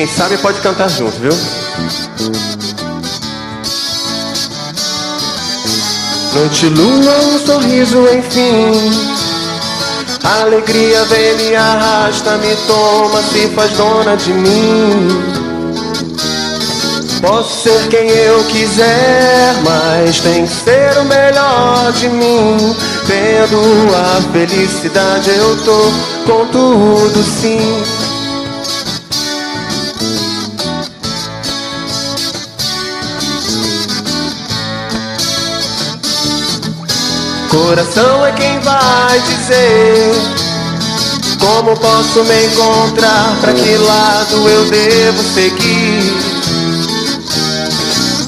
Quem sabe pode cantar junto, viu? Noite, lua, um sorriso, enfim. A alegria vem, me arrasta, me toma, se faz dona de mim. Posso ser quem eu quiser, mas tem que ser o melhor de mim. Tendo a felicidade, eu tô com tudo, sim. Coração é quem vai dizer como posso me encontrar, pra que lado eu devo seguir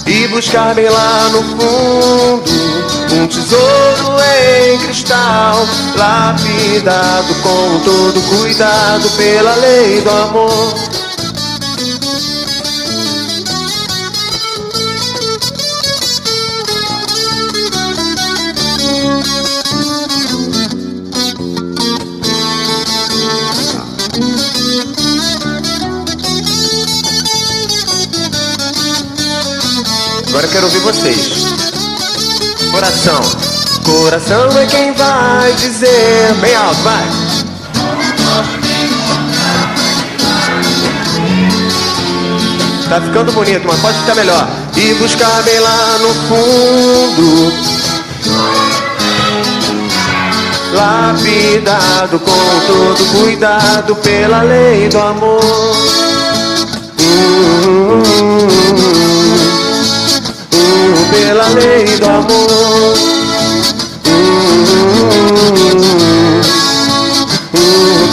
e buscar bem lá no fundo um tesouro em cristal, lapidado com todo cuidado pela lei do amor. Agora eu quero ouvir vocês. Coração. Coração é quem vai dizer. Bem alto, vai. Tá ficando bonito, mas pode ficar melhor. E buscar bem lá no fundo, lapidado com todo cuidado pela lei do amor. Pela lei do amor.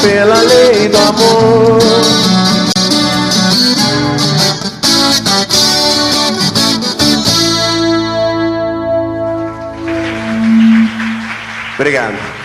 Pela lei do amor. Obrigado.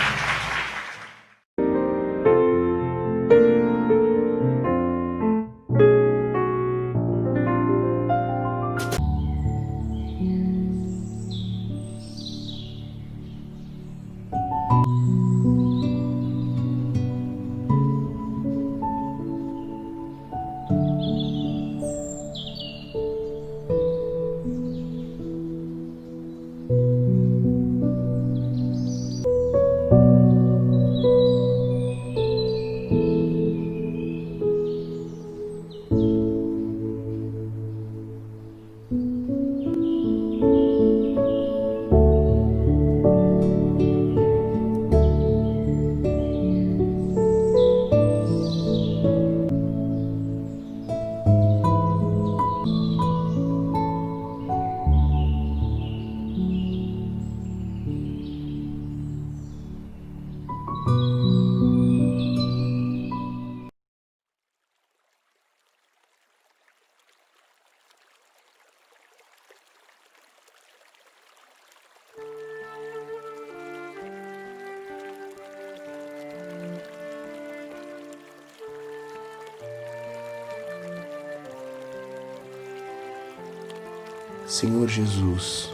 Senhor Jesus,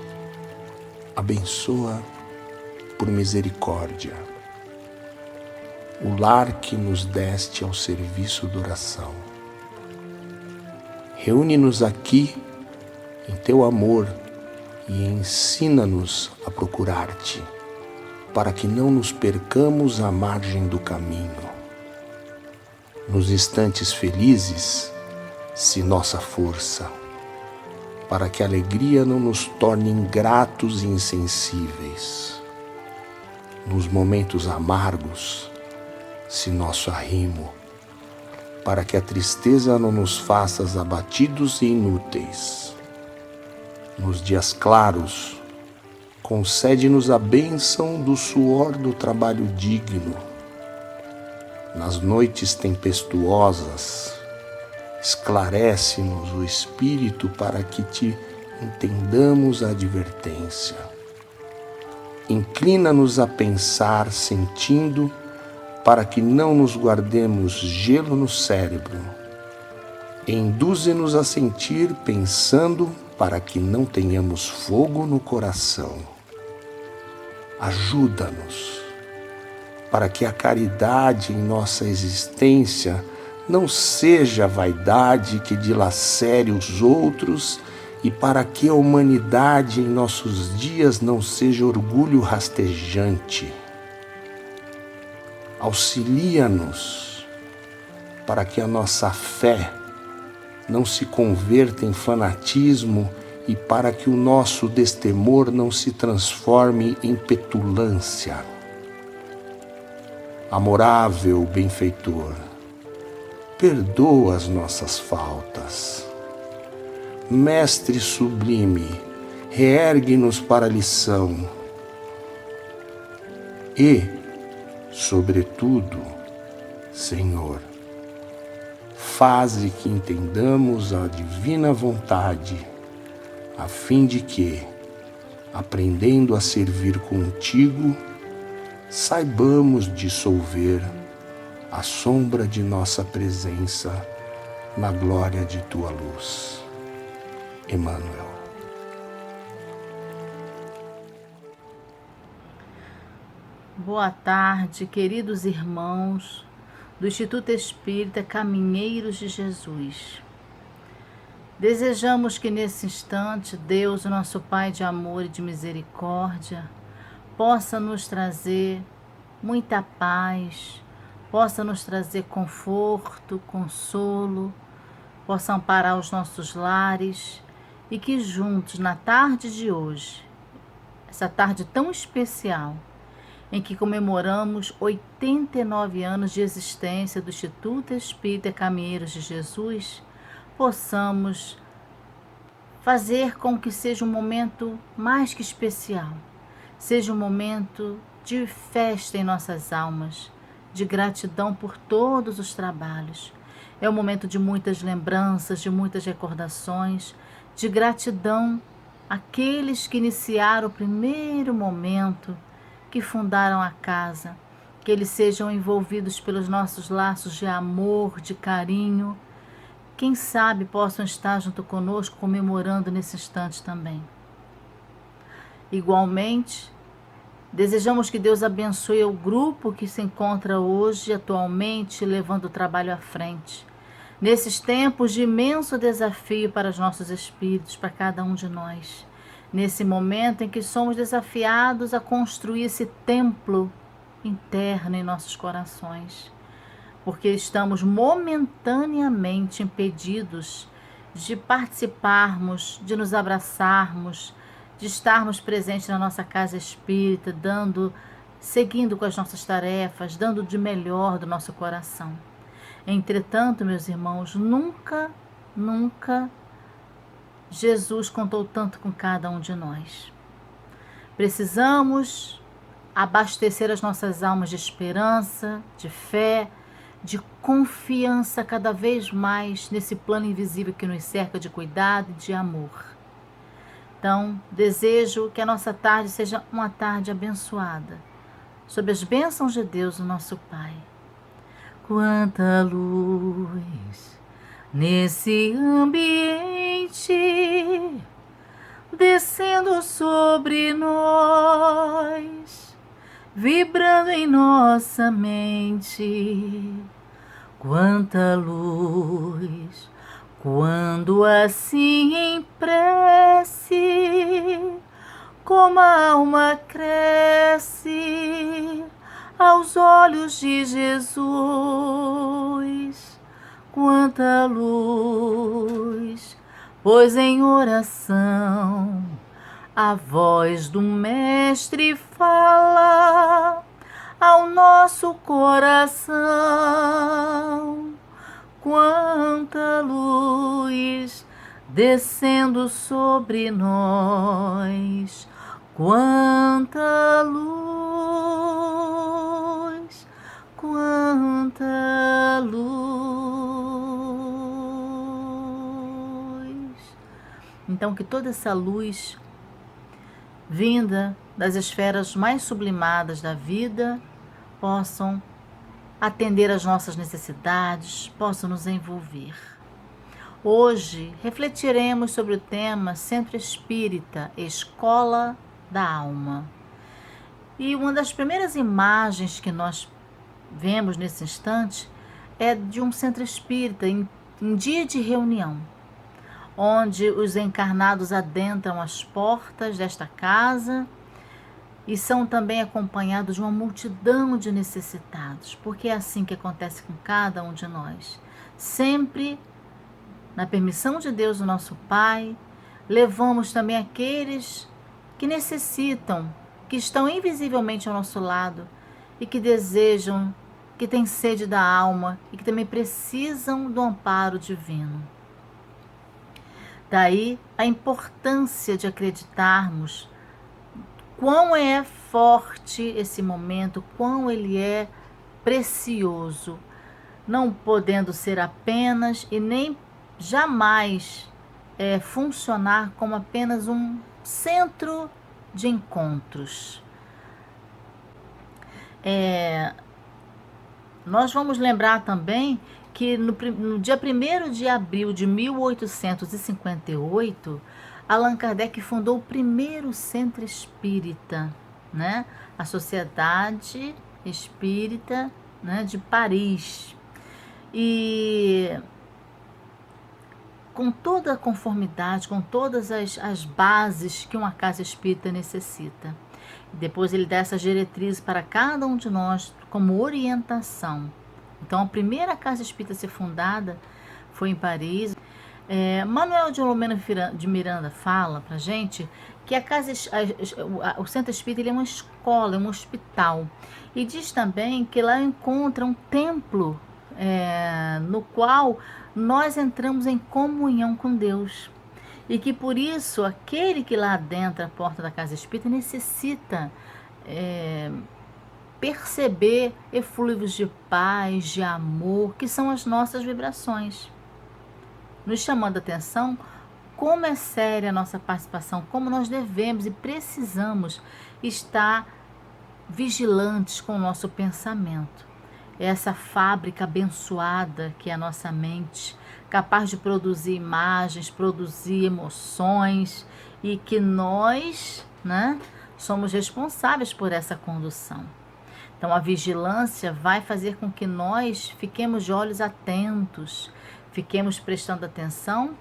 abençoa por misericórdia o lar que nos deste ao serviço da oração. Reúne-nos aqui em teu amor e ensina-nos a procurar-te, para que não nos percamos à margem do caminho. Nos instantes felizes, se nossa força, para que a alegria não nos torne ingratos e insensíveis. Nos momentos amargos, se nosso arrimo, para que a tristeza não nos faça abatidos e inúteis. Nos dias claros, concede-nos a bênção do suor do trabalho digno. Nas noites tempestuosas, esclarece-nos o espírito para que te entendamos a advertência. Inclina-nos a pensar sentindo, para que não nos guardemos gelo no cérebro. Induze-nos a sentir pensando, para que não tenhamos fogo no coração. Ajuda-nos, para que a caridade em nossa existência não seja vaidade que dilacere os outros e para que a humanidade em nossos dias não seja orgulho rastejante. Auxilia-nos para que a nossa fé não se converta em fanatismo e para que o nosso destemor não se transforme em petulância. Amorável benfeitor, perdoa as nossas faltas. Mestre sublime, reergue-nos para a lição e, sobretudo, Senhor, faze que entendamos a divina vontade, a fim de que, aprendendo a servir contigo, saibamos dissolver a sombra de nossa presença na glória de tua luz. Emmanuel. Boa tarde, queridos irmãos do Instituto Espírita Caminheiros de Jesus. Desejamos que nesse instante Deus, nosso Pai de amor e de misericórdia, possa nos trazer muita paz, possa nos trazer conforto, consolo, possa amparar os nossos lares e que juntos, na tarde de hoje, essa tarde tão especial, em que comemoramos 89 anos de existência do Instituto Espírita Caminheiros de Jesus, possamos fazer com que seja um momento mais que especial, seja um momento de festa em nossas almas, de gratidão por todos os trabalhos. É um momento de muitas lembranças, de muitas recordações, de gratidão àqueles que iniciaram o primeiro momento, que fundaram a casa, que eles sejam envolvidos pelos nossos laços de amor, de carinho. Quem sabe possam estar junto conosco comemorando nesse instante também. Igualmente, desejamos que Deus abençoe o grupo que se encontra hoje, atualmente, levando o trabalho à frente. Nesses tempos de imenso desafio para os nossos espíritos, para cada um de nós. Nesse momento em que somos desafiados a construir esse templo interno em nossos corações. Porque estamos momentaneamente impedidos de participarmos, de nos abraçarmos, de estarmos presentes na nossa casa espírita, seguindo com as nossas tarefas, dando de melhor do nosso coração. Entretanto, meus irmãos, nunca Jesus contou tanto com cada um de nós. Precisamos abastecer as nossas almas de esperança, de fé, de confiança cada vez mais nesse plano invisível que nos cerca de cuidado e de amor. Então, desejo que a nossa tarde seja uma tarde abençoada, sob as bênçãos de Deus, o nosso Pai. Quanta luz nesse ambiente, descendo sobre nós, vibrando em nossa mente. Quanta luz, quando assim em prece, como a alma cresce aos olhos de Jesus. Quanta luz, pois em oração a voz do Mestre fala ao nosso coração. Quanta luz descendo sobre nós, quanta luz, quanta luz. Então, que toda essa luz vinda das esferas mais sublimadas da vida possam atender às nossas necessidades, possam nos envolver. Hoje refletiremos sobre o tema Centro Espírita, Escola da Alma. E uma das primeiras imagens que nós vemos nesse instante é de um centro espírita, em dia de reunião, onde os encarnados adentram as portas desta casa e são também acompanhados de uma multidão de necessitados, porque é assim que acontece com cada um de nós. Sempre, na permissão de Deus, o nosso Pai, levamos também aqueles que necessitam, que estão invisivelmente ao nosso lado e que desejam, que têm sede da alma e que também precisam do amparo divino. Daí a importância de acreditarmos quão é forte esse momento, quão ele é precioso, não podendo ser apenas e nem jamais funcionar como apenas um centro de encontros. Nós vamos lembrar também que no dia 1º de abril de 1858, Allan Kardec fundou o primeiro centro espírita, né? A Sociedade Espírita, né, de Paris. E com toda a conformidade, com todas as bases que uma casa espírita necessita. Depois ele dá essas diretrizes para cada um de nós como orientação. Então a primeira casa espírita a ser fundada foi em Paris. Manuel de Filomeno de Miranda fala para gente que o centro espírita ele é uma escola, é um hospital. E diz também que lá encontra um templo no qual nós entramos em comunhão com Deus. E que por isso aquele que lá adentra a porta da casa espírita necessita perceber eflúvios de paz, de amor, que são as nossas vibrações. Nos chamando a atenção como é séria a nossa participação, como nós devemos e precisamos estar vigilantes com o nosso pensamento. Essa fábrica abençoada que é a nossa mente, capaz de produzir imagens, produzir emoções, e que nós, né, somos responsáveis por essa condução. Então a vigilância vai fazer com que nós fiquemos de olhos atentos, fiquemos prestando atenção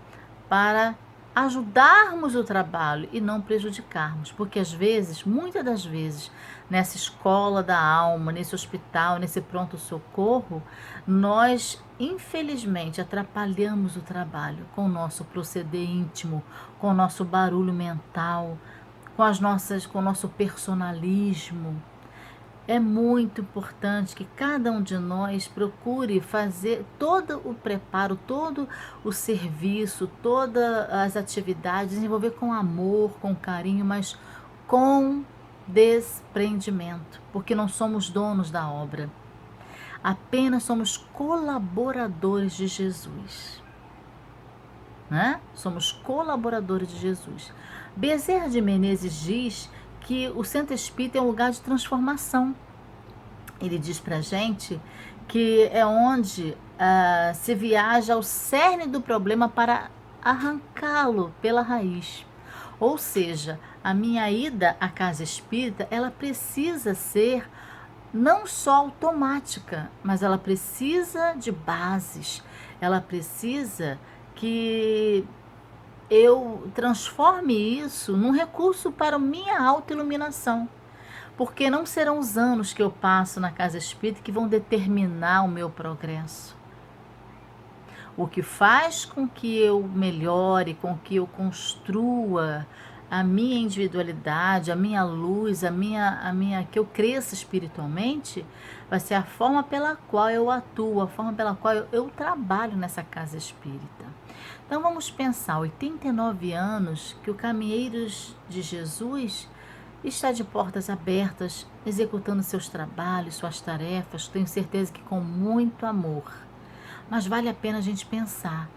para ajudarmos o trabalho e não prejudicarmos, porque às vezes, muitas das vezes, nessa escola da alma, nesse hospital, nesse pronto-socorro, nós, infelizmente, atrapalhamos o trabalho com o nosso proceder íntimo, com o nosso barulho mental, com o nosso personalismo. É muito importante que cada um de nós procure fazer todo o preparo, todo o serviço, todas as atividades, desenvolver com amor, com carinho, mas com desprendimento, porque não somos donos da obra. Apenas somos colaboradores de Jesus. Né? Somos colaboradores de Jesus. Bezerra de Menezes diz que o centro espírita é um lugar de transformação. Ele diz para a gente que é onde se viaja ao cerne do problema para arrancá-lo pela raiz. Ou seja, a minha ida à casa espírita, ela precisa ser não só automática, mas ela precisa de bases, ela precisa que eu transforme isso num recurso para minha autoiluminação, porque não serão os anos que eu passo na casa espírita que vão determinar o meu progresso. O que faz com que eu melhore, com que eu construa a minha individualidade, a minha luz, que eu cresça espiritualmente, vai ser a forma pela qual eu atuo, a forma pela qual eu trabalho nessa casa espírita. Então vamos pensar, 89 anos que o Caminheiros de Jesus está de portas abertas, executando seus trabalhos, suas tarefas, tenho certeza que com muito amor. Mas vale a pena a gente pensar,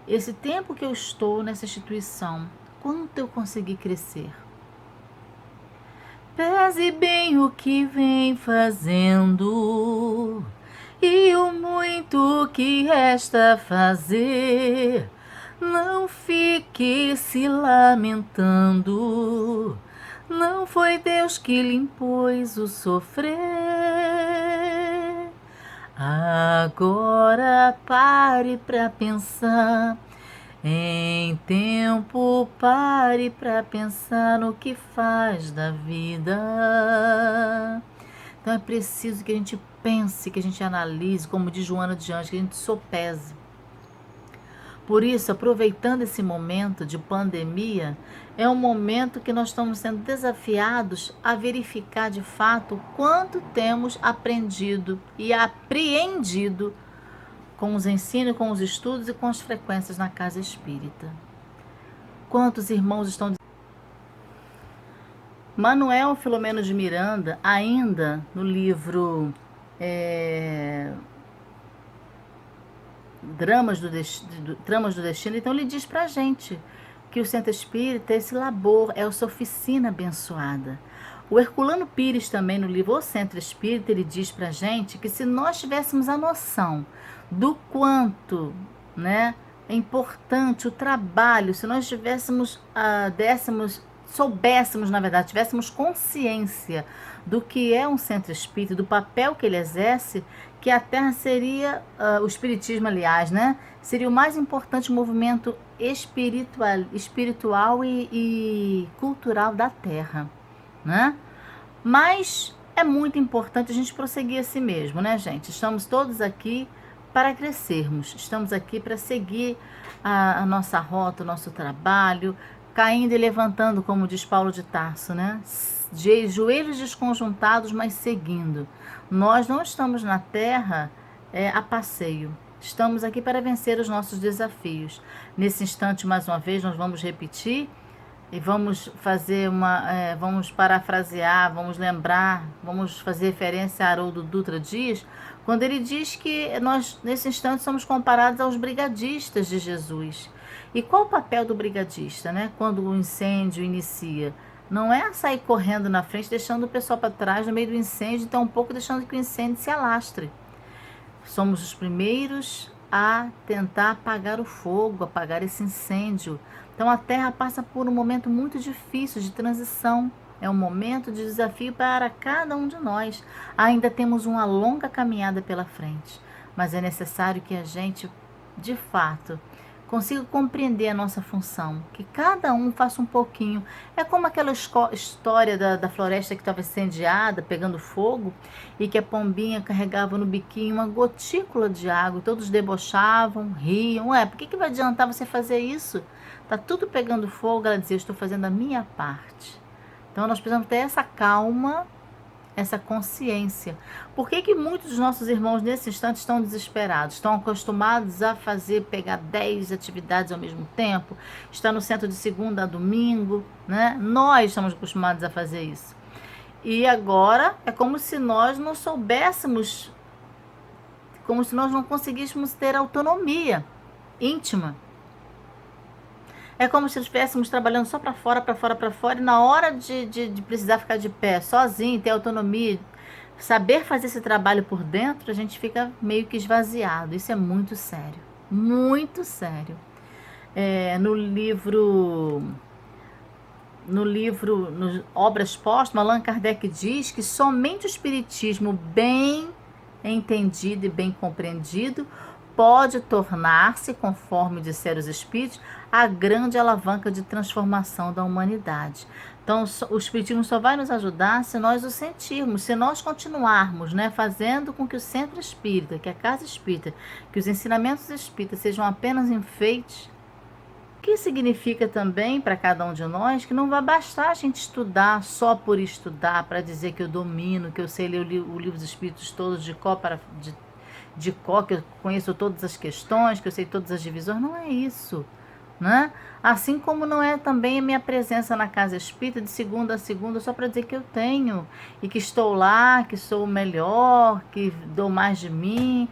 esse tempo que eu estou nessa instituição, quanto eu consegui crescer? Pese bem o que vem fazendo e o muito que resta fazer. Não fique se lamentando, não foi Deus que lhe impôs o sofrer. Agora pare para pensar. Em tempo, pare para pensar no que faz da vida. Então é preciso que a gente pense, que a gente analise, como diz Joana de Anjos, que a gente sopese. Por isso, aproveitando esse momento de pandemia, é um momento que nós estamos sendo desafiados a verificar de fato quanto temos aprendido e apreendido com os ensinos, com os estudos e com as frequências na casa espírita. Quantos irmãos estão... Manuel Filomeno de Miranda, ainda no livro Tramas do Destino, então ele diz pra gente que o centro espírita é esse labor, é essa oficina abençoada. O Herculano Pires também, no livro O Centro Espírita, ele diz pra gente que se nós tivéssemos a noção do quanto, né, é importante o trabalho, se nós soubéssemos, na verdade, tivéssemos consciência do que é um centro espírita, do papel que ele exerce, que a Terra seria, o Espiritismo, aliás, né, seria o mais importante movimento espiritual e cultural da Terra, né? Mas é muito importante a gente prosseguir assim mesmo, né, gente? Estamos todos aqui para crescermos, estamos aqui para seguir a nossa rota, o nosso trabalho, caindo e levantando, como diz Paulo de Tarso, né? De joelhos desconjuntados, mas seguindo. Nós não estamos na Terra a passeio. Estamos aqui para vencer os nossos desafios. Nesse instante, mais uma vez, nós vamos repetir e vamos fazer vamos parafrasear, vamos lembrar, vamos fazer referência a Haroldo Dutra Dias, quando ele diz que nós, nesse instante, somos comparados aos brigadistas de Jesus. E qual o papel do brigadista, né? Quando o incêndio inicia? Não é sair correndo na frente, deixando o pessoal para trás no meio do incêndio, então um pouco deixando que o incêndio se alastre. Somos os primeiros a tentar apagar o fogo, apagar esse incêndio. Então a Terra passa por um momento muito difícil de transição. É um momento de desafio para cada um de nós. Ainda temos uma longa caminhada pela frente, mas é necessário que a gente, de fato, consiga compreender a nossa função, que cada um faça um pouquinho. É como aquela história da floresta que estava incendiada, pegando fogo, e que a pombinha carregava no biquinho uma gotícula de água, e todos debochavam, riam. Por que vai adiantar você fazer isso? Tá tudo pegando fogo. Ela dizia, eu estou fazendo a minha parte. Então nós precisamos ter essa calma, essa consciência. Por que muitos dos nossos irmãos nesse instante estão desesperados? Estão acostumados a pegar 10 atividades ao mesmo tempo, estar no centro de segunda a domingo, né? Nós estamos acostumados a fazer isso. E agora é como se nós não soubéssemos, como se nós não conseguíssemos ter autonomia íntima. É como se estivéssemos trabalhando só para fora, e na hora de precisar ficar de pé, sozinho, ter autonomia, saber fazer esse trabalho por dentro, a gente fica meio que esvaziado. Isso é muito sério, muito sério. No livro Obras Póstumas, Allan Kardec diz que somente o espiritismo bem entendido e bem compreendido pode tornar-se, conforme disseram os espíritos, a grande alavanca de transformação da humanidade. Então, o espiritismo só vai nos ajudar se nós o sentirmos, se nós continuarmos, né, fazendo com que o centro espírita, que a casa espírita, que os ensinamentos espíritas sejam apenas enfeites, que significa também para cada um de nós que não vai bastar a gente estudar só por estudar, para dizer que eu domino, que eu sei ler o livro dos espíritos todos de cor, que eu conheço todas as questões, que eu sei todas as divisões. Não é isso, né? Assim como não é também a minha presença na casa espírita de segunda a segunda só para dizer que eu tenho e que estou lá, que sou o melhor, que dou mais de mim,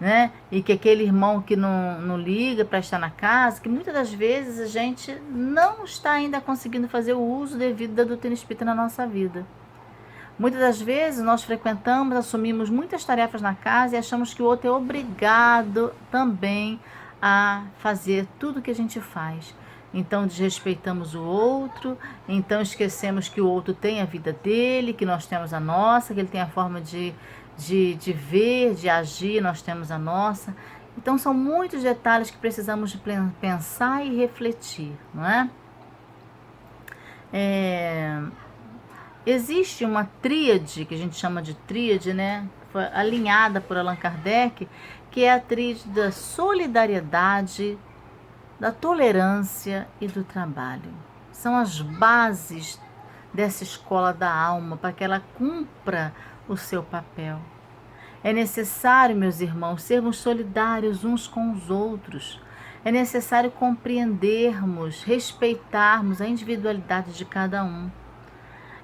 né? E que aquele irmão que não liga para estar na casa, que muitas das vezes a gente não está ainda conseguindo fazer o uso devido da doutrina espírita na nossa vida. Muitas das vezes nós frequentamos, assumimos muitas tarefas na casa e achamos que o outro é obrigado também a fazer tudo o que a gente faz. Então desrespeitamos o outro, então esquecemos que o outro tem a vida dele, que nós temos a nossa, que ele tem a forma de de ver, de agir, nós temos a nossa. Então são muitos detalhes que precisamos de pensar e refletir, não é? Existe uma tríade, que a gente chama de tríade, né? Foi alinhada por Allan Kardec, que é a tríade da solidariedade, da tolerância e do trabalho. São as bases dessa escola da alma para que ela cumpra o seu papel. É necessário, meus irmãos, sermos solidários uns com os outros. É necessário compreendermos, respeitarmos a individualidade de cada um.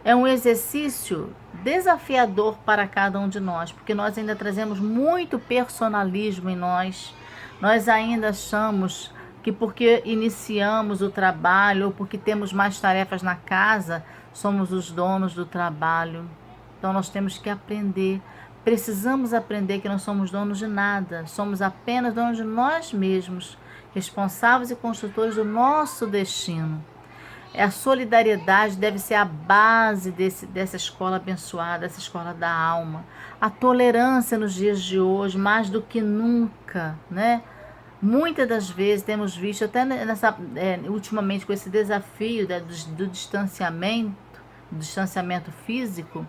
É um exercício desafiador para cada um de nós, porque nós ainda trazemos muito personalismo em nós. Nós ainda achamos que porque iniciamos o trabalho ou porque temos mais tarefas na casa, somos os donos do trabalho. Então nós temos que aprender. Precisamos aprender que não somos donos de nada, somos apenas donos de nós mesmos, responsáveis e construtores do nosso destino. A solidariedade deve ser a base dessa escola abençoada, dessa escola da alma. A tolerância nos dias de hoje, mais do que nunca, né? Muitas das vezes temos visto, até ultimamente com esse desafio do distanciamento físico,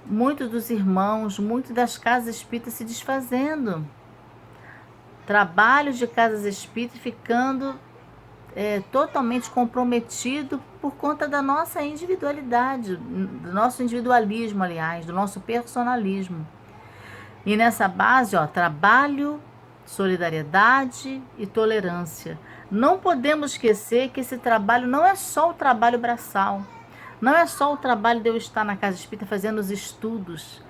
muitos dos irmãos, muitas das casas espíritas se desfazendo. Trabalhos de casas espíritas ficando totalmente comprometido por conta da nossa individualidade, do nosso individualismo, aliás, do nosso personalismo. E nessa base, trabalho, solidariedade e tolerância. Não podemos esquecer que esse trabalho não é só o trabalho braçal. Não é só o trabalho de eu estar na casa espírita fazendo os estudos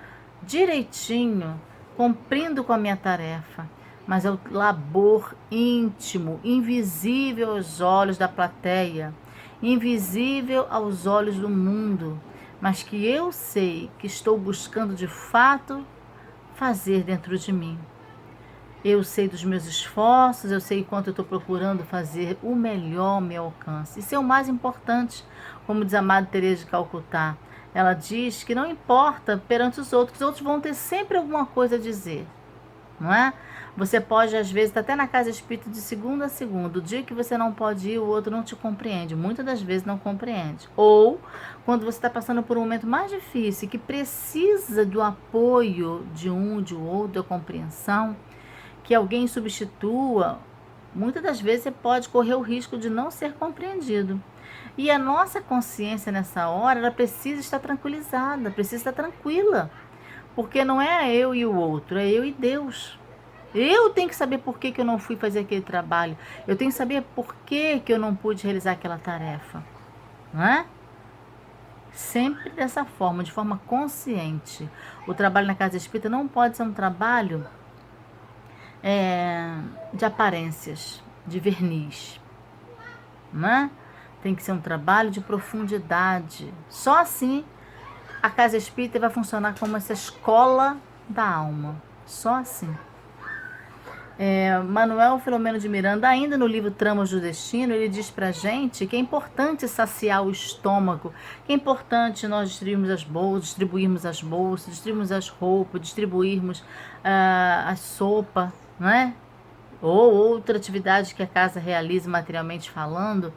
direitinho, cumprindo com a minha tarefa, mas é o labor íntimo, invisível aos olhos da plateia, invisível aos olhos do mundo, mas que eu sei que estou buscando de fato fazer dentro de mim. Eu sei dos meus esforços, eu sei quanto eu estou procurando fazer o melhor ao meu alcance. Isso é o mais importante, como diz a Madre Teresa de Calcutá. Ela diz que não importa perante os outros vão ter sempre alguma coisa a dizer, não é? Você pode, às vezes, estar até na casa espírita de segunda a segunda. O dia que você não pode ir, o outro não te compreende. Muitas das vezes não compreende. Ou, quando você está passando por um momento mais difícil, que precisa do apoio de um, de outro, da compreensão, que alguém substitua, muitas das vezes você pode correr o risco de não ser compreendido. E a nossa consciência nessa hora, ela precisa estar tranquilizada, precisa estar tranquila. Porque não é eu e o outro, é eu e Deus. Eu tenho que saber por que eu não fui fazer aquele trabalho. Eu tenho que saber por que eu não pude realizar aquela tarefa. Não é? Sempre dessa forma, de forma consciente. O trabalho na casa espírita não pode ser um trabalho de aparências, de verniz. Não é? Tem que ser um trabalho de profundidade. Só assim a casa espírita vai funcionar como essa escola da alma. Só assim. Manuel Filomeno de Miranda, ainda no livro Tramas do Destino, ele diz pra gente que é importante saciar o estômago, que é importante nós distribuirmos as bolsas, distribuirmos as roupas, distribuirmos a sopa, não é? Ou outra atividade que a casa realiza materialmente falando,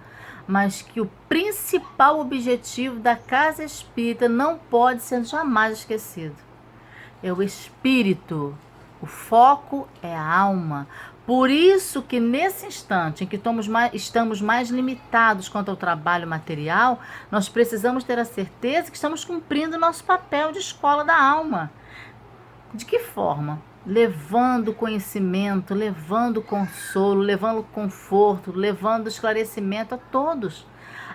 mas que o principal objetivo da casa espírita não pode ser jamais esquecido. É o espírito. O foco é a alma. Por isso que nesse instante em que estamos mais limitados quanto ao trabalho material, nós precisamos ter a certeza que estamos cumprindo o nosso papel de escola da alma. De que forma? Levando conhecimento, levando consolo, levando conforto, levando esclarecimento a todos.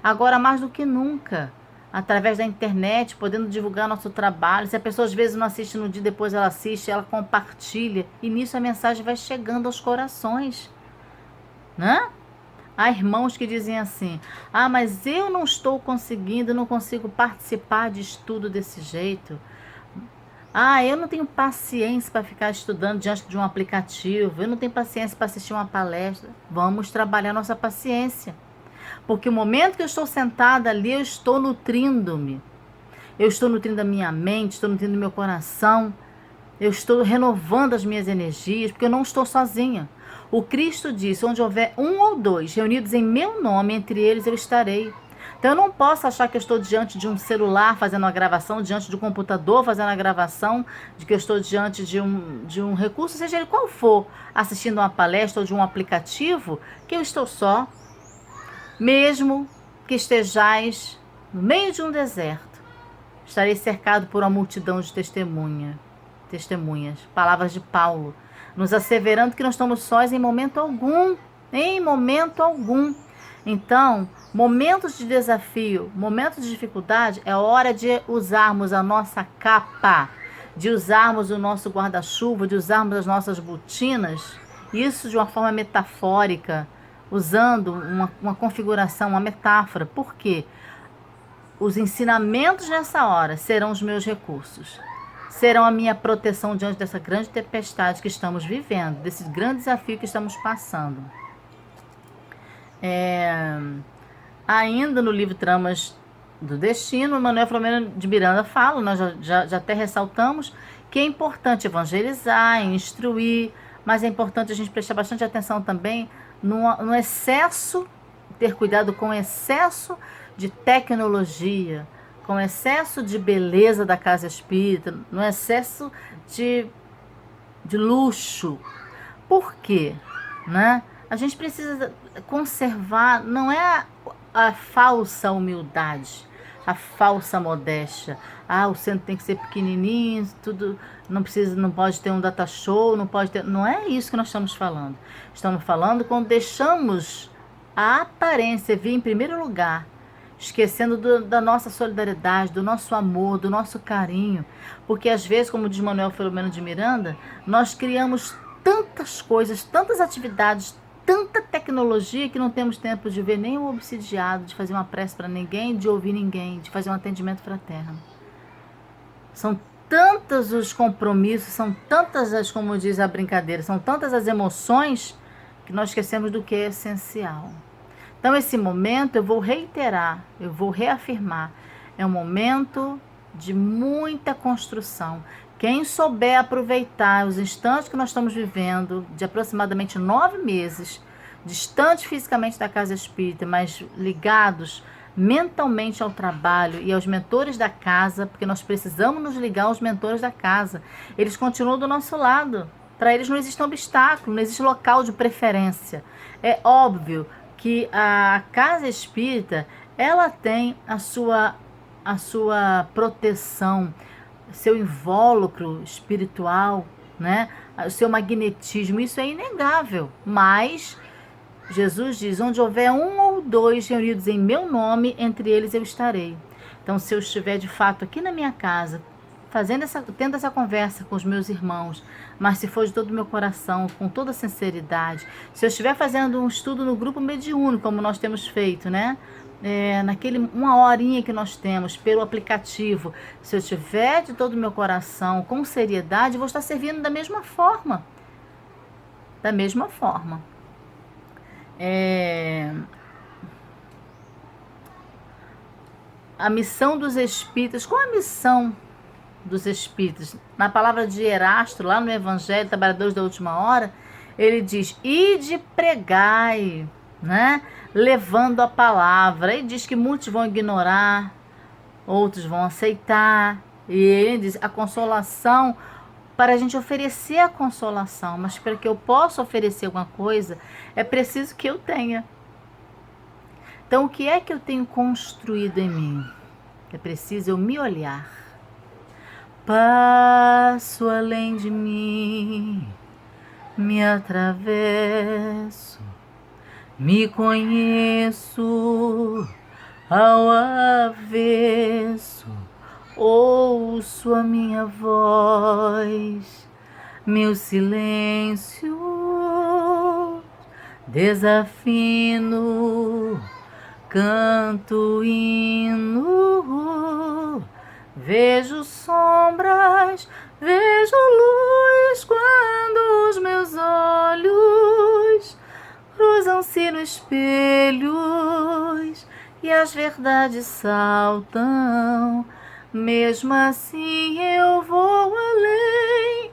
Agora mais do que nunca, através da internet, podendo divulgar nosso trabalho. Se a pessoa às vezes não assiste no dia, depois ela assiste, ela compartilha. E nisso a mensagem vai chegando aos corações. Né? Há irmãos que dizem assim, mas eu não estou conseguindo, não consigo participar de estudo desse jeito. Eu não tenho paciência para ficar estudando diante de um aplicativo. Eu não tenho paciência para assistir uma palestra. Vamos trabalhar nossa paciência. Porque o momento que eu estou sentada ali, eu estou nutrindo-me. Eu estou nutrindo a minha mente, estou nutrindo o meu coração. Eu estou renovando as minhas energias, porque eu não estou sozinha. O Cristo disse, onde houver um ou dois reunidos em meu nome, entre eles eu estarei. Então eu não posso achar que eu estou diante de um celular fazendo uma gravação, diante de um computador fazendo a gravação, de que eu estou diante de um recurso, seja ele qual for, assistindo uma palestra ou de um aplicativo, que eu estou só, mesmo que estejais no meio de um deserto. Estarei cercado por uma multidão de testemunhas. Palavras de Paulo, nos asseverando que não estamos sós em momento algum. Em momento algum. Então, momentos de desafio, momentos de dificuldade, é hora de usarmos a nossa capa, de usarmos o nosso guarda-chuva, de usarmos as nossas botinas, isso de uma forma metafórica, usando uma configuração, uma metáfora. Por quê? Os ensinamentos nessa hora serão os meus recursos, serão a minha proteção diante dessa grande tempestade que estamos vivendo, desse grande desafio que estamos passando. Ainda no livro Tramas do Destino, Manuel Filomeno de Miranda fala, nós já até ressaltamos, que é importante evangelizar, instruir, mas é importante a gente prestar bastante atenção também no excesso, ter cuidado com o excesso de tecnologia, com o excesso de beleza da casa espírita, no excesso de luxo. Por quê? Né? A gente precisa conservar, não é a falsa humildade, a falsa modéstia. O centro tem que ser pequenininho, tudo não pode ter um data show, não é isso que nós estamos falando. Estamos falando quando deixamos a aparência vir em primeiro lugar, esquecendo da nossa solidariedade, do nosso amor, do nosso carinho. Porque às vezes, como diz Manuel Filomeno de Miranda, nós criamos tantas coisas, tantas atividades, tanta tecnologia que não temos tempo de ver nem o obsidiado, de fazer uma prece para ninguém, de ouvir ninguém, de fazer um atendimento fraterno. São tantos os compromissos, são tantas como diz a brincadeira, são tantas as emoções que nós esquecemos do que é essencial. Então esse momento eu vou reiterar, eu vou reafirmar, é um momento de muita construção. Quem souber aproveitar os instantes que nós estamos vivendo, de aproximadamente 9 meses, distantes fisicamente da casa espírita, mas ligados mentalmente ao trabalho e aos mentores da casa, porque nós precisamos nos ligar aos mentores da casa. Eles continuam do nosso lado. Para eles não existe obstáculo, não existe local de preferência. É óbvio que a casa espírita, ela tem a sua proteção, seu invólucro espiritual, né? O seu magnetismo, isso é inegável. Mas Jesus diz, onde houver um ou dois reunidos em meu nome, entre eles eu estarei. Então, se eu estiver de fato aqui na minha casa, tendo essa conversa com os meus irmãos, mas se for de todo o meu coração, com toda sinceridade, se eu estiver fazendo um estudo no grupo mediúnico, como nós temos feito, né? Uma horinha que nós temos pelo aplicativo, se eu estiver de todo o meu coração, com seriedade, eu vou estar servindo da mesma forma. Da mesma forma. A missão dos espíritas. Qual a missão dos espíritas? Na palavra de Erasto, lá no Evangelho, Trabalhadores da Última Hora, ele diz, ide pregai, né? Levando a palavra. Ele diz que muitos vão ignorar, outros vão aceitar. E ele diz, a consolação, para a gente oferecer a consolação, mas para que eu possa oferecer alguma coisa, é preciso que eu tenha. Então, o que é que eu tenho construído em mim? É preciso eu me olhar. Passo além de mim, me atravesso, me conheço ao avesso, ouço a minha voz, meu silêncio, desafino, canto hino, vejo sombras, vejo luz quando os meus olhos cruzam-se nos espelhos e as verdades saltam. Mesmo assim eu vou além,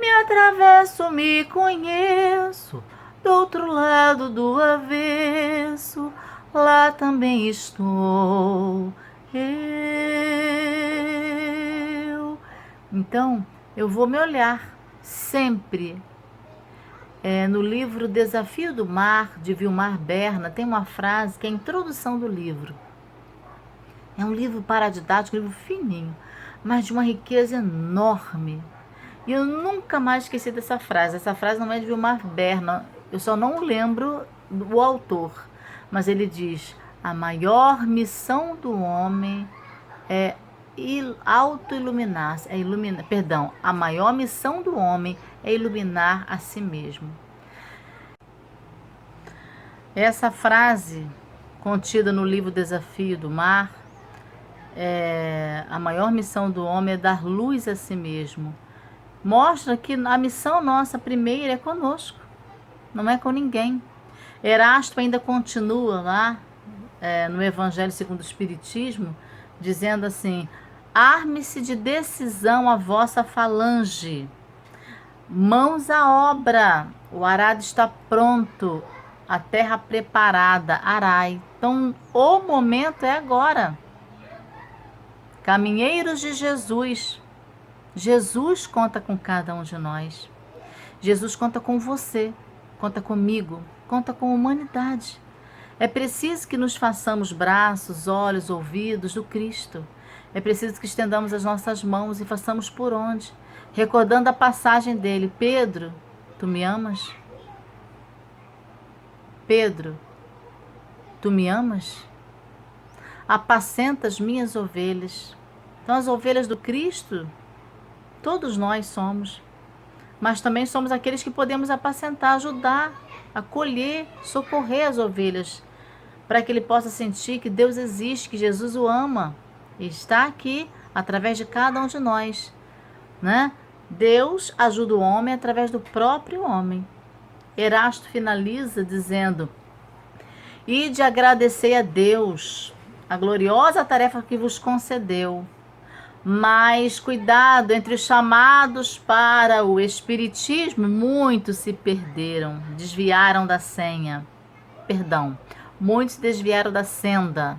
Me atravesso, me conheço, do outro lado do avesso, lá também estou eu. Então, eu vou me olhar sempre. No livro Desafio do Mar, de Vilmar Berna, tem uma frase que é a introdução do livro. É um livro paradidático, um livro fininho, mas de uma riqueza enorme. E eu nunca mais esqueci dessa frase. Essa frase não é de Vilmar Berna, eu só não lembro do autor. Mas ele diz: a maior missão do homem é auto-iluminar-se, a maior missão do homem é iluminar a si mesmo. Essa frase, contida no livro Desafio do Mar, a maior missão do homem é dar luz a si mesmo. Mostra que a missão nossa primeira é conosco, não é com ninguém. Erasto ainda continua lá, no Evangelho segundo o Espiritismo, dizendo assim: arme-se de decisão a vossa falange, mãos à obra, o arado está pronto, a terra preparada, arai. Então, o momento é agora. Caminheiros de Jesus. Jesus conta com cada um de nós. Jesus conta com você, conta comigo, conta com a humanidade. É preciso que nos façamos braços, olhos, ouvidos do Cristo. É preciso que estendamos as nossas mãos e façamos por onde? Recordando a passagem dele: Pedro, tu me amas? Pedro, tu me amas? Apacenta as minhas ovelhas. Então, as ovelhas do Cristo, todos nós somos. Mas também somos aqueles que podemos apacentar, ajudar, acolher, socorrer as ovelhas, para que ele possa sentir que Deus existe, que Jesus o ama e está aqui através de cada um de nós, né? Deus ajuda o homem através do próprio homem. Erasto finaliza dizendo: ide agradecer a Deus a gloriosa tarefa que vos concedeu. Mas cuidado, entre os chamados para o espiritismo, muitos se perderam, desviaram da senha. Muitos desviaram da senda.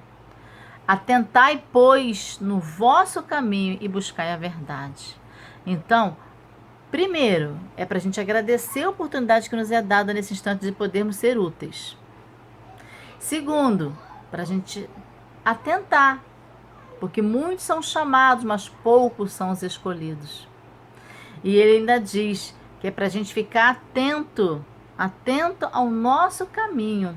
Atentai, pois, no vosso caminho e buscai a verdade. Então, primeiro, é para a gente agradecer a oportunidade que nos é dada nesse instante de podermos ser úteis. Segundo, para a gente atentar, porque muitos são chamados, mas poucos são os escolhidos. E ele ainda diz que é para a gente ficar atento ao nosso caminho.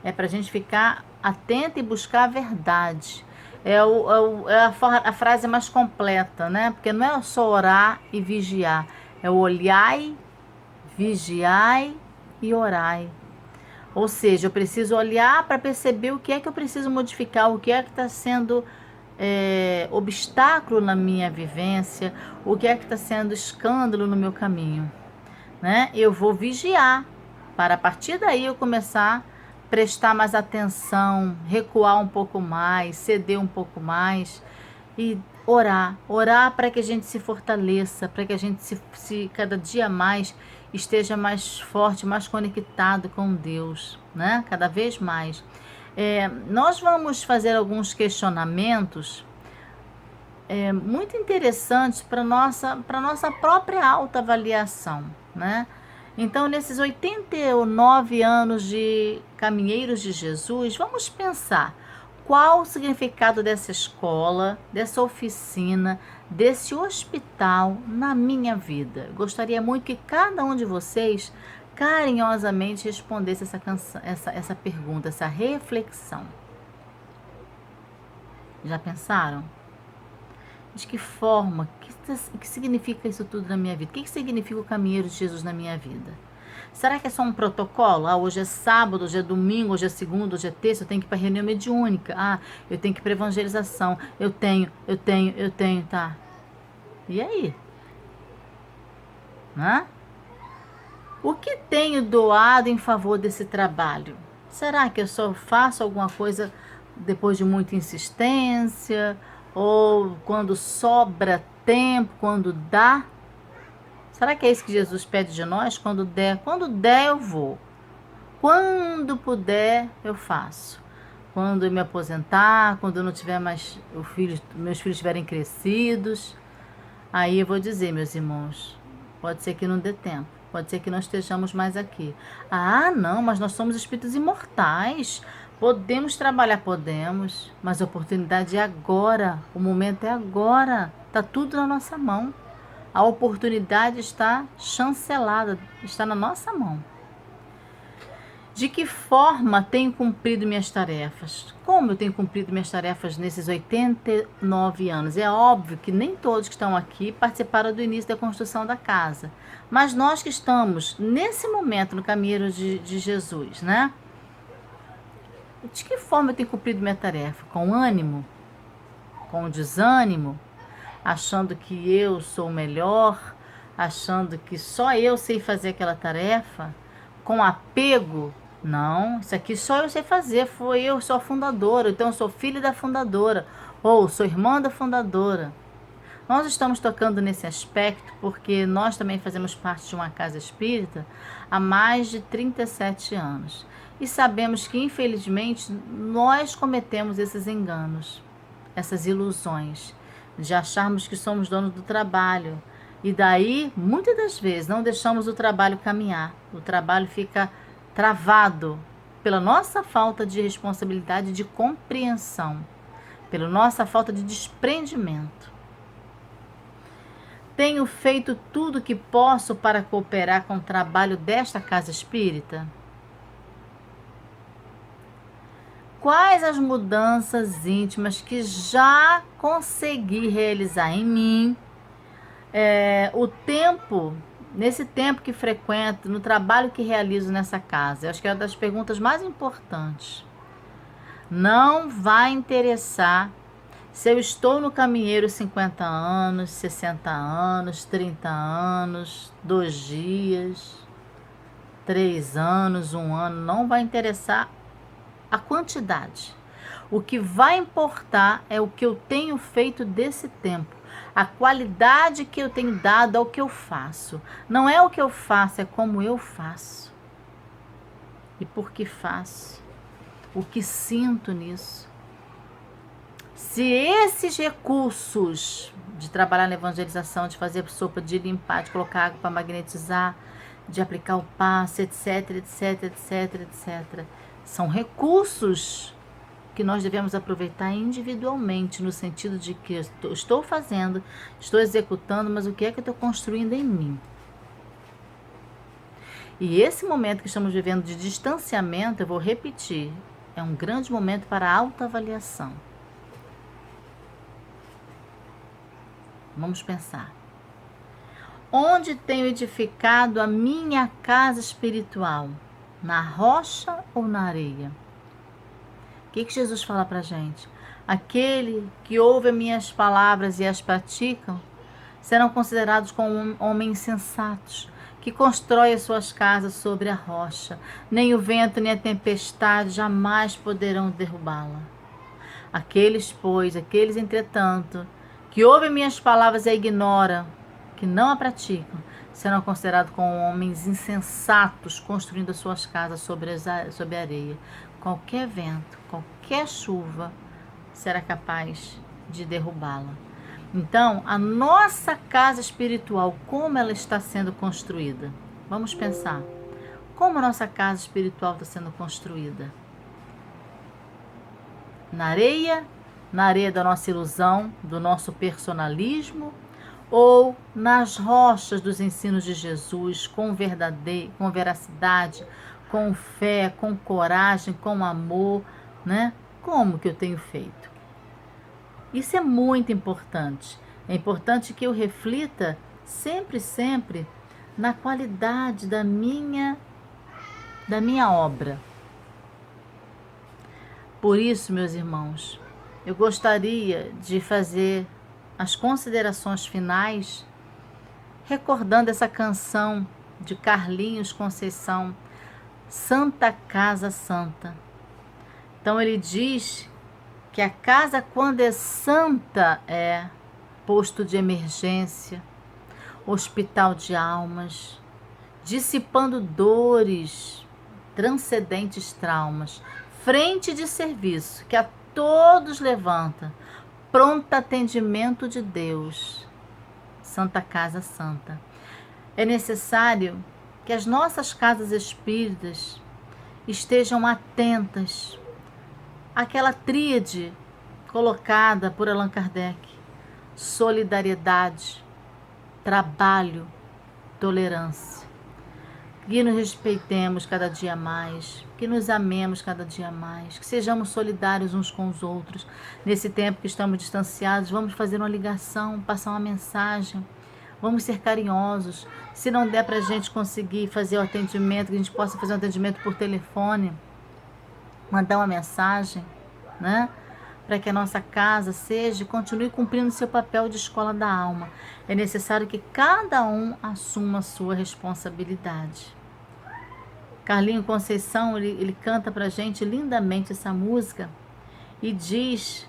É para a gente ficar atento e buscar a verdade. É a frase mais completa, né? Porque não é só orar e vigiar. É o olhai, vigiai e orai. Ou seja, eu preciso olhar para perceber o que é que eu preciso modificar, o que é que está sendo obstáculo na minha vivência, o que é que está sendo escândalo no meu caminho, né? Eu vou vigiar para a partir daí eu começar a prestar mais atenção, recuar um pouco mais, ceder um pouco mais e orar para que a gente se fortaleça, para que a gente se cada dia mais esteja mais forte, mais conectado com Deus, né? Cada vez mais. Nós vamos fazer alguns questionamentos muito interessantes para nossa própria autoavaliação, né? Então, nesses 89 anos de Caminheiros de Jesus, vamos pensar qual o significado dessa escola, dessa oficina, desse hospital na minha vida. Gostaria muito que cada um de vocês carinhosamente respondesse essa pergunta, essa reflexão. Já pensaram? De que forma, o que significa isso tudo na minha vida? O que significa o Caminheiro de Jesus na minha vida? Será que é só um protocolo? Hoje é sábado, hoje é domingo, hoje é segunda, hoje é terça, eu tenho que ir para a reunião mediúnica. Eu tenho que ir para a evangelização. Eu tenho, tá? E aí? Né? O que tenho doado em favor desse trabalho? Será que eu só faço alguma coisa depois de muita insistência? Ou quando sobra tempo, quando dá? Será que é isso que Jesus pede de nós? Quando der eu vou. Quando puder, eu faço. Quando eu me aposentar, quando eu não tiver mais meus filhos estiverem crescidos, aí eu vou dizer, meus irmãos, pode ser que não dê tempo, pode ser que não estejamos mais aqui. Ah, não, mas nós somos espíritos imortais. Podemos trabalhar, podemos, mas a oportunidade é agora, o momento é agora, está tudo na nossa mão. A oportunidade está chancelada, está na nossa mão. De que forma tenho cumprido minhas tarefas? Como eu tenho cumprido minhas tarefas nesses 89 anos? É óbvio que nem todos que estão aqui participaram do início da construção da casa. Mas nós que estamos nesse momento no caminho de Jesus, né? De que forma eu tenho cumprido minha tarefa? Com ânimo? Com desânimo? Achando que eu sou o melhor? Achando que só eu sei fazer aquela tarefa? Com apego? Não, isso aqui só eu sei fazer, eu sou a fundadora, então eu sou filha da fundadora, ou sou irmã da fundadora. Nós estamos tocando nesse aspecto porque nós também fazemos parte de uma casa espírita há mais de 37 anos. E sabemos que, infelizmente, nós cometemos esses enganos, essas ilusões, de acharmos que somos donos do trabalho. E daí, muitas das vezes, não deixamos o trabalho caminhar. O trabalho fica travado pela nossa falta de responsabilidade e de compreensão, pela nossa falta de desprendimento. Tenho feito tudo o que posso para cooperar com o trabalho desta casa espírita? Quais as mudanças íntimas que já consegui realizar em mim? Nesse tempo que frequento, no trabalho que realizo nessa casa? Eu acho que é uma das perguntas mais importantes. Não vai interessar se eu estou no caminheiro 50 anos, 60 anos, 30 anos, 2 dias, 3 anos, 1 ano. Não vai interessar a quantidade. O que vai importar é o que eu tenho feito desse tempo. A qualidade que eu tenho dado ao que eu faço. Não é o que eu faço, é como eu faço. E por que faço. O que sinto nisso. Se esses recursos de trabalhar na evangelização, de fazer sopa, de limpar, de colocar água para magnetizar, de aplicar o passe, etc, etc, etc, etc, são recursos que nós devemos aproveitar individualmente, no sentido de que eu estou fazendo, estou executando, mas o que é que eu estou construindo em mim? E esse momento que estamos vivendo de distanciamento, eu vou repetir, é um grande momento para a autoavaliação. Vamos pensar. Onde tenho edificado a minha casa espiritual? Na rocha ou na areia? O que Jesus fala para a gente? Aquele que ouve as minhas palavras e as praticam serão considerados como homens sensatos, que constroem as suas casas sobre a rocha. Nem o vento nem a tempestade jamais poderão derrubá-la. Aqueles, entretanto, que ouvem minhas palavras e a ignoram, que não a praticam, serão considerados como homens insensatos, construindo as suas casas sobre a areia. Qualquer vento, qualquer chuva será capaz de derrubá-la. Então, a nossa casa espiritual, como ela está sendo construída? Vamos pensar. Como a nossa casa espiritual está sendo construída? Na areia da nossa ilusão, do nosso personalismo, ou nas rochas dos ensinos de Jesus, com veracidade, com fé, com coragem, com amor, né? Como que eu tenho feito? Isso é muito importante. É importante que eu reflita sempre na qualidade da minha obra. Por isso, meus irmãos, eu gostaria de fazer as considerações finais recordando essa canção de Carlinhos Conceição, Santa Casa Santa. Então ele diz que a casa, quando é santa, é posto de emergência, hospital de almas, dissipando dores, transcendentes traumas, frente de serviço que a todos levanta, pronto atendimento de Deus, Santa Casa Santa. É necessário que as nossas casas espíritas estejam atentas àquela tríade colocada por Allan Kardec: solidariedade, trabalho, tolerância. Que nos respeitemos cada dia mais, que nos amemos cada dia mais, que sejamos solidários uns com os outros. Nesse tempo que estamos distanciados, vamos fazer uma ligação, passar uma mensagem, vamos ser carinhosos. Se não der para a gente conseguir fazer o atendimento, que a gente possa fazer um atendimento por telefone, mandar uma mensagem, né? Para que a nossa casa continue cumprindo seu papel de escola da alma. É necessário que cada um assuma a sua responsabilidade. Carlinho Conceição, ele canta para a gente lindamente essa música e diz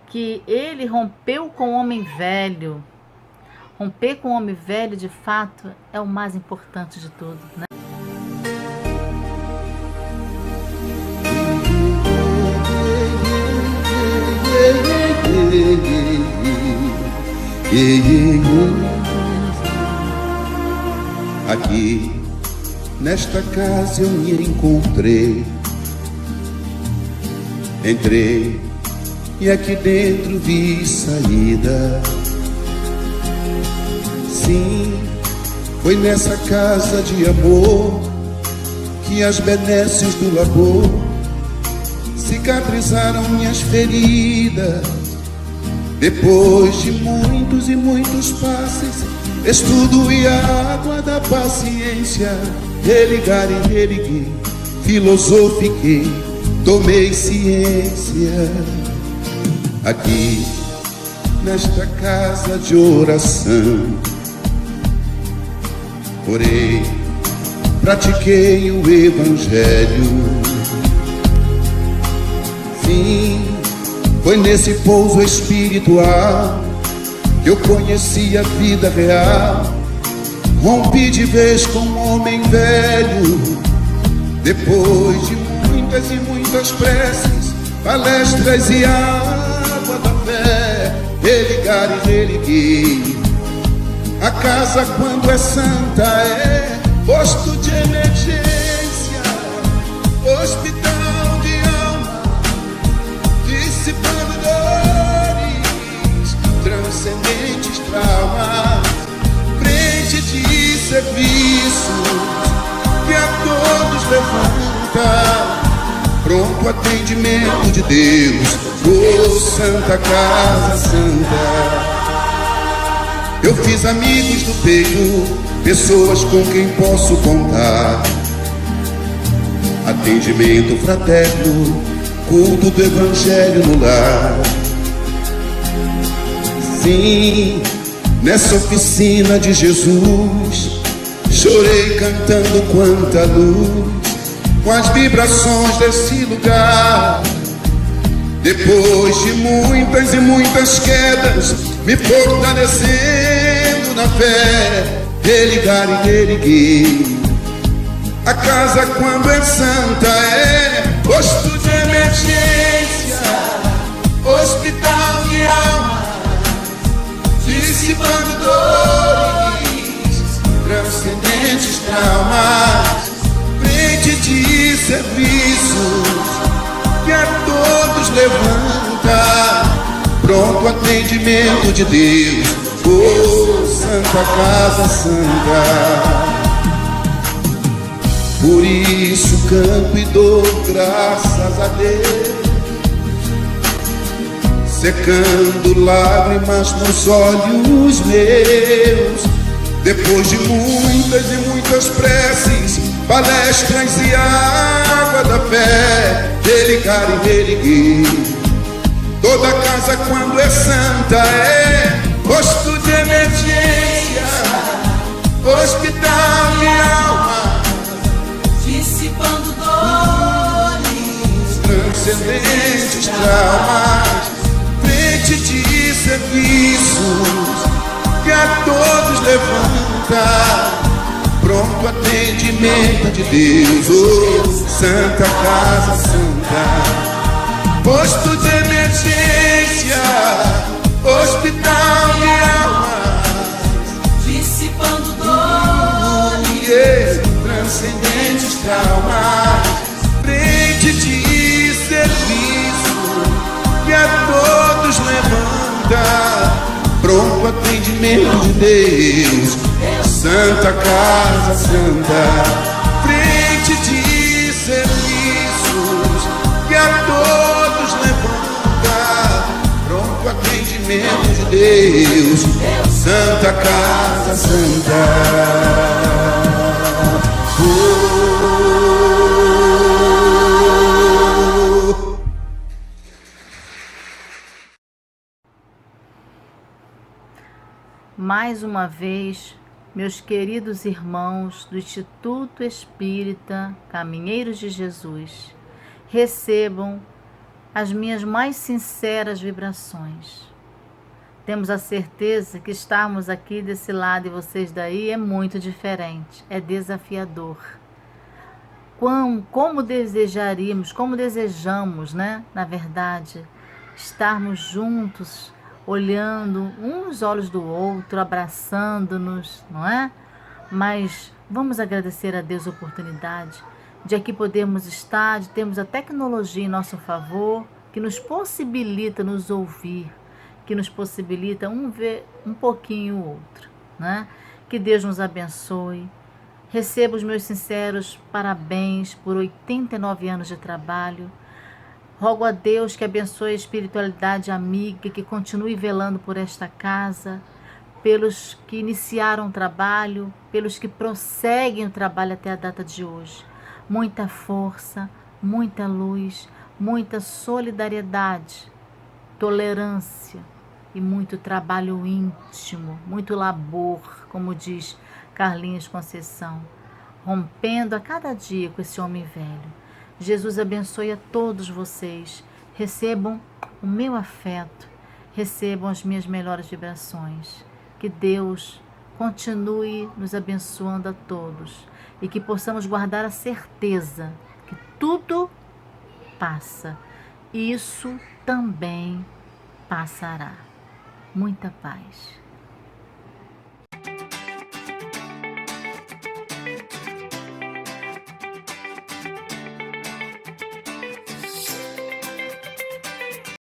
que ele rompeu com o homem velho. Romper com o homem velho, de fato, é o mais importante de tudo, né? Aqui, nesta casa eu me encontrei. Entrei e aqui dentro vi saída. Sim, foi nessa casa de amor que as benesses do labor cicatrizaram minhas feridas. Depois de muitos e muitos passes, estudo e a água da paciência, religar e religuei, filosofiquei, tomei ciência. Aqui, nesta casa de oração, orei, pratiquei o Evangelho. Sim, foi nesse pouso espiritual que eu conheci a vida real. Rompi de vez com um homem velho. Depois de muitas e muitas preces, palestras e água da fé, religar e religuei. A casa, quando é santa, é posto de emergência, hospital de alma, dissipando dores, transcendentes traumas, frente de serviço que a todos levanta, pronto atendimento de Deus, Santa Casa Santa. Eu fiz amigos do peito, pessoas com quem posso contar. Atendimento fraterno, culto do Evangelho no lar. Sim, nessa oficina de Jesus, chorei cantando quanta luz, com as vibrações desse lugar. Depois de muitas e muitas quedas, me fortalecendo na fé, religar e religuei. A casa, quando é santa, é posto de emergência, hospital de alma, dissipando dores, transcendentes traumas, frente de serviços que a todos levanta, pronto atendimento de Deus, Santa Casa Santa. Por isso canto e dou graças a Deus, secando lágrimas nos olhos meus. Depois de muitas e muitas preces, palestras e água da fé, religar e religuei. Toda casa, quando é santa, é posto de emergência, hospital de alma, dissipando dores, transcendentes traumas, frente de serviços a todos levanta. Pronto atendimento de Deus, oh, Santa Casa Santa. Posto de emergência, hospital de almas, dissipando dores, transcendentes traumas, frente de serviço que a todos levanta. Pronto atendimento de Deus, Santa Casa Santa. Frente de serviços que a todos levanta. Pronto atendimento de Deus, Santa Casa Santa. Mais uma vez, meus queridos irmãos do Instituto Espírita Caminheiros de Jesus, recebam as minhas mais sinceras vibrações. Temos a certeza que estarmos aqui desse lado e vocês daí é muito diferente, é desafiador. Como desejaríamos, como desejamos, né? Na verdade, estarmos juntos, olhando um nos olhos do outro, abraçando-nos, não é? Mas vamos agradecer a Deus a oportunidade de aqui podermos estar, de termos a tecnologia em nosso favor, que nos possibilita nos ouvir, que nos possibilita ver um pouquinho o outro, né? Que Deus nos abençoe. Recebo os meus sinceros parabéns por 89 anos de trabalho. Rogo a Deus que abençoe a espiritualidade amiga, que continue velando por esta casa, pelos que iniciaram o trabalho, pelos que prosseguem o trabalho até a data de hoje. Muita força, muita luz, muita solidariedade, tolerância e muito trabalho íntimo, muito labor, como diz Carlinhos Conceição, rompendo a cada dia com esse homem velho. Jesus abençoe a todos vocês, recebam o meu afeto, recebam as minhas melhores vibrações. Que Deus continue nos abençoando a todos e que possamos guardar a certeza que tudo passa. Isso também passará. Muita paz.